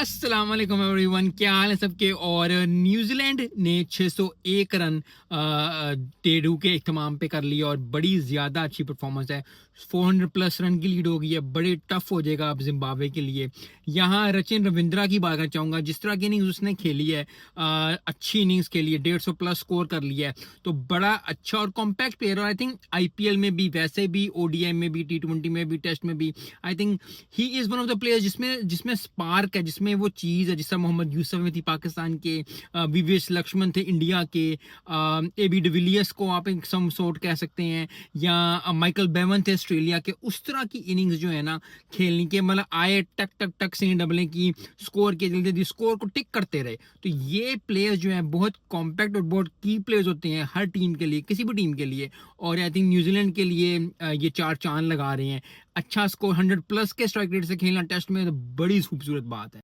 अस्सलाम वालेकुम एवरीवन, क्या हाल है सबके। और न्यूजीलैंड ने 601 रन डे टू के इख्तिताम पे कर लिया और बड़ी ज़्यादा अच्छी परफॉर्मेंस है। 400 प्लस रन की लीड हो गई है, बड़े टफ हो जाएगा अब जिम्बाब्वे के लिए। यहाँ रचिन रविंद्रा की बात करना चाहूँगा, जिस तरह की इनिंग्स उसने खेली है, अच्छी इनिंग्स खेली है, 150 प्लस स्कोर कर लिया है, तो बड़ा अच्छा और कॉम्पैक्ट प्लेयर। और आई थिंक आईपीएल में भी, वैसे भी ओडीआई में भी, टी20 में भी, टेस्ट में भी, I think he is one of the players जिसमें जिसमें स्पार्क है, जिसमें वो चीज़ है। जिस तरह मोहम्मद यूसुफ में थी पाकिस्तान के, विवेश लक्ष्मण थे इंडिया के, ए बी डिविलियर्स को आप एक सम सोर्ट कह सकते हैं, या माइकल बेवन थे ऑस्ट्रेलिया के। उस तरह की इनिंग्स जो है ना खेलने के, मतलब आए टक टक टक से डबले की स्कोर के जल्दी स्कोर को टिक करते रहे। तो ये प्लेयर्स जो हैं बहुत कॉम्पैक्ट और बहुत की प्लेयर्स होते हैं हर टीम के लिए, किसी भी टीम के लिए। और आई थिंक न्यूजीलैंड के लिए ये चार चांद लगा रहे हैं। अच्छा स्कोर 100 प्लस के स्ट्राइक रेट से खेलना टेस्ट में तो बड़ी खूबसूरत बात है।